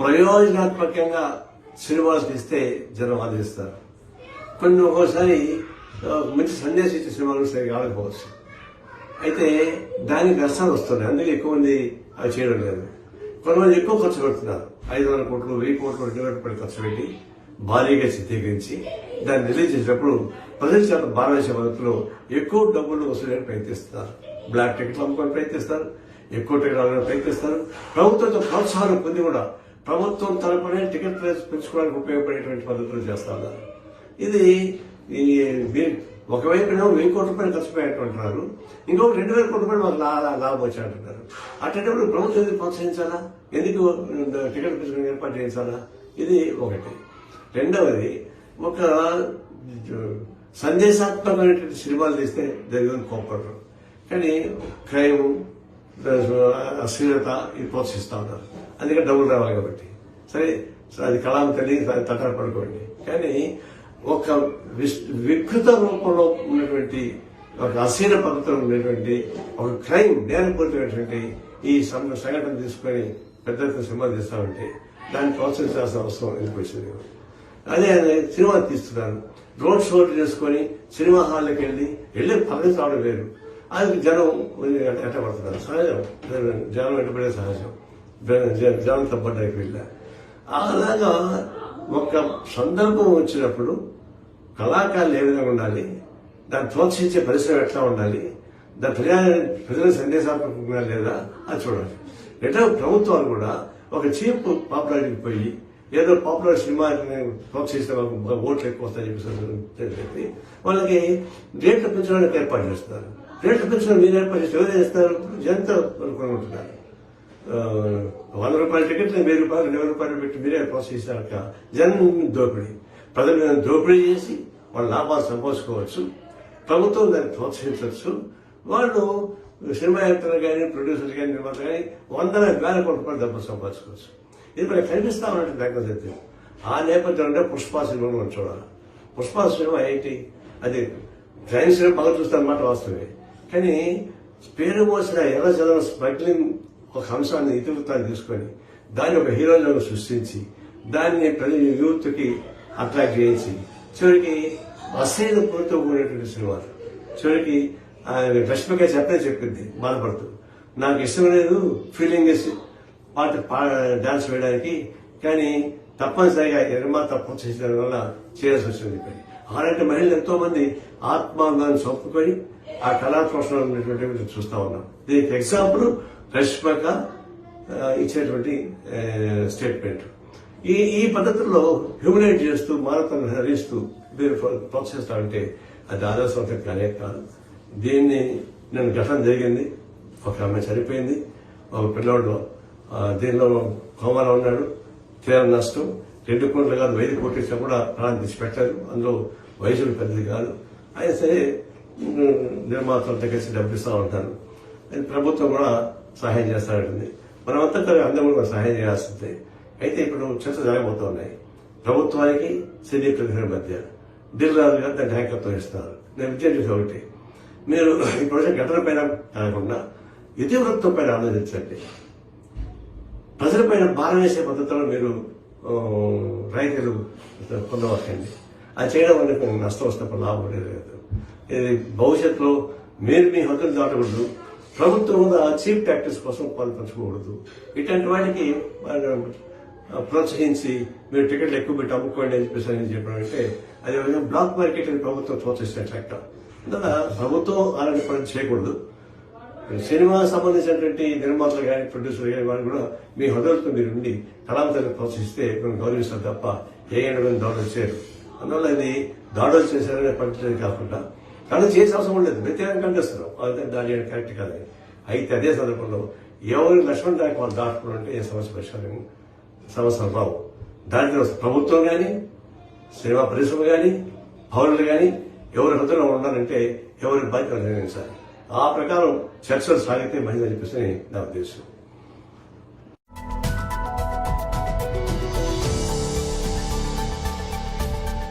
ప్రయోజనాత్మకంగా సినిమాలు తీస్తే జనం ఆదరిస్తారు. కొన్ని ఒక్కోసారి మంచి సందేశం ఇచ్చే సినిమాలు సరిగా కాకపోవచ్చు. అయితే దానికి నష్టాలు వస్తున్నాయి. అందుకే ఎక్కువ మంది అవి చేయడం లేదు. కొంతమంది ఎక్కువ ఖర్చు పెడుతున్నారు. 500 కోట్లు 1000 కోట్లు 2000 రూపాయలు ఖర్చు పెట్టి భారీగా చిత్రీకరించి దాన్ని రిలీజ్ చేసినప్పుడు ప్రజల చేత భారతదేశ పద్ధతిలో ఎక్కువ డబ్బులు వసూలు ప్రయత్నిస్తున్నారు. బ్లాక్ టికెట్లు అమ్ముకొని ప్రయత్నిస్తారు, ఎక్కువ టికెట్ అమ్మడానికి ప్రయత్నిస్తారు. ప్రభుత్వంతో ప్రోత్సాహం పొంది కూడా ప్రభుత్వం తరపునే టికెట్ ప్రైస్ పెంచుకోవడానికి ఉపయోగపడేటువంటి పద్ధతులు చేస్తా ఉన్నారు. ఇది ఒకవైపు 1000 కోట్ల రూపాయలు ఖర్చు పెట్టారంటున్నారు, ఇంకొక 2000 కోట్ల రూపాయలు మాకు లాభం వచ్చాయంటున్నారు. అటువంటిప్పుడు ప్రభుత్వం ఎందుకు ప్రోత్సహించాలా? ఎందుకు టికెట్ పెంచుకుని ఏర్పాటు చేయించాలా? ఇది ఒకటి. రెండవది, ఒక సందేశాత్మకమైనటువంటి సినిమాలు తీస్తే జరిగిందని కోప్పడరు, కానీ క్రైమ్ అశ్లీలత ఇది ప్రోత్సహిస్తా ఉన్నారు. అందుకే డబ్బులు రావాలి కాబట్టి సరే అది కళాం తల్లి తటారు పడుకోండి. కానీ ఒక వికృత రూపంలో ఉన్నటువంటి ఒక అశ్లీల పద్ధతిలో ఉన్నటువంటి ఒక క్రైమ్ నేరపూరితమైనటువంటి ఈ సంఘటన తీసుకొని పెద్ద ఎత్తున సినిమా తీస్తామంటే దాన్ని ప్రోత్సహించాల్సిన అవసరం ఎందుకు వచ్చింది? అదే సినిమా తీస్తున్నారు, రోడ్ షోలు చేసుకొని సినిమా హాల్లోకి వెళ్ళి పద్ధతి రావడం వేరు. అది జనం ఎట్టబడుతున్నారు. సహజం, జనం వెంటబడే సహజం. జనం తప్పడానికి వెళ్ళా. అలాగా ఒక సందర్భం వచ్చినప్పుడు కళాకారులు ఏ విధంగా ఉండాలి, దాన్ని ప్రోత్సహించే పరిశ్రమ ఎట్లా ఉండాలి, దాని ప్రజల సందేశాత్మకంగా లేదా అది చూడాలి. ఎట్లా ప్రభుత్వాలు కూడా ఒక చీప్ పాపులారిటీకి పోయి ఏదో పాపులర్ సినిమా ప్రోత్సహిస్తే వాళ్ళకి ఓట్లు ఎక్కువ వస్తాయని చెప్పి వాళ్ళకి రేట్లు పెంచడానికి ఏర్పాటు చేస్తున్నారు. రేట్లు పెంచడం మీరు ఏర్పాటు చేస్తే ఎవరు చేస్తారు? జనంతో అనుకుంటున్నారు. 100 రూపాయల టికెట్ 1000 రూపాయలు 2000 రూపాయలు పెట్టి మీరే ప్రోత్సహిస్తారక జనం దోపిడీ. ప్రజలను దోపిడీ చేసి వాళ్ళ లాభాలు సంపాదించుకోవచ్చు, ప్రభుత్వం దాన్ని ప్రోత్సహించవచ్చు. వాళ్ళు సినిమా యాక్టర్లు కానీ ప్రొడ్యూసర్లు కానీ నిర్మాతలు కానీ 100,000 కోట్ల రూపాయలు డబ్బులు సంపాదించుకోవచ్చు. ఇది మనకి కనిపిస్తా ఉన్నట్టు లేకపోతే ఆ నేపథ్యంలో పుష్ప సినిమాను మనం చూడాలి. పుష్ప సినిమా ఏంటి? అది క్రైమ్ సినిమా బాగా చూస్తారన్నమాట వాస్తవమే. కానీ పేరు మోసిన ఎర్ర చదవ స్మగ్లింగ్ ఒక అంశాన్ని ఇతివృత్తాన్ని తీసుకొని దాన్ని ఒక హీరోయిన్గా సృష్టించి దాన్ని యూత్ కి అట్రాక్ట్ చేయించి చివరికి అశ్లీల పూర్తితో కూడినటువంటి సినిమాలు. చివరికి రష్మిక చెప్పింది బాధపడుతూ, నాకు ఇష్టం లేదు ఫీలింగ్ డాన్స్ వేయడానికి, కానీ తప్పనిసరిగా నిర్మాత ప్రోత్సహించడం వల్ల చేయాల్సి వచ్చింది. అలాంటి మహిళలు ఎంతో మంది ఆత్మాభిమానం చంపుకొని ఆ కళా పోషణ ఉన్నటువంటి చూస్తా ఉన్నాం. దీనికి ఎగ్జాంపుల్ రష్మిక ఇచ్చేటువంటి స్టేట్మెంట్. ఈ పద్ధతుల్లో హ్యూమినేట్ చేస్తూ మానవతను హరిస్తూ మీరు ప్రోత్సహిస్తారంటే అది ఆదర్శవంతం కానే కాదు. దీన్ని నేను ఘటన జరిగింది, ఒక ఆమె చనిపోయింది, ఒక పిల్లవాడు దీనిలో కోమాలో ఉన్నాడు, తీవ్ర నష్టం. 2 కోట్లు కాదు 1000 కోట్లు ఇచ్చినా కూడా ప్రాణం తెచ్చిపెట్టారు. అందులో వయసులు పెద్దది కాదు. అయినా సరే నిర్మాతలతో కలిసి డబ్బిస్తూ ఉంటారు. ప్రభుత్వం కూడా సహాయం చేస్తానంటుంది. మనమంతా అందరూ కూడా సహాయం చేయాల్సిందే. అయితే ఇప్పుడు చర్చ జరగబోతూ ఉన్నాయి. ప్రభుత్వానికి సినీ ప్రతినిధుల మధ్య ఢిల్లీరాజు గారు దాన్ని నాయకత్వం ఇస్తున్నారు. నేను విద్యార్థి ఒకటి, మీరు ఈ ప్రాజెక్ట్ ఘటన పైన కాకుండా ఇతివృత్తం పైన ఆలోచించండి. ప్రజలపైన భారం వేసే పద్ధతిలో మీరు రైతులు పొందవచ్చండి. అది చేయడం వల్ల మీకు నష్టం వస్తున్నప్పుడు లాభం లేదు. ఇది భవిష్యత్తులో మీరు మీ హద్దులు దాటకూడదు, ప్రభుత్వం కూడా చీప్ టాక్టిక్స్ కోసం పాల్పంచుకోకూడదు. ఇట్లాంటి వాటికి ప్రోత్సహించి మీరు టికెట్లు ఎక్కువ పెట్టి అమ్ముకోండి అని చెప్పడం అంటే అది బ్లాక్ మార్కెట్ అని ప్రభుత్వం ప్రోత్సహిస్తున్నట్లెక్క. అందువల్ల ప్రభుత్వం అలాంటి పని చేయకూడదు. సినిమా సంబంధించినటువంటి నిర్మాతలు కానీ ప్రొడ్యూసర్లు కానీ వాళ్ళు కూడా మీ హోదాలతో మీరు ఉండి కళాంతరాన్ని ప్రోత్సహిస్తే మేము గౌరవిస్తారు తప్ప ఏ ఎండమైన దాడులు చేయరు. అందువల్ల ఇది దాడులు చేశారనే పద్ధతి కాకుండా కానీ చేసే అవసరం లేదు, వ్యతిరేకంగా కనిపిస్తున్నాం. దాని కరెక్ట్ కాదని. అయితే అదే సందర్భంలో ఎవరు లక్ష్మణ్ దాకా వాళ్ళు దాటుకుంటే ఏ సమస్యలు రావు. దాంట్లో ప్రభుత్వం కానీ సినిమా పరిశ్రమ కానీ పౌరులు కానీ ఎవరి హద్దులో ఉండాలంటే ఎవరి బాధ్యత నిర్ణయించాలి. ఆ ప్రకారం చర్చలు సాగితే మంచిదని చెప్పేసి నా ఉద్దేశం.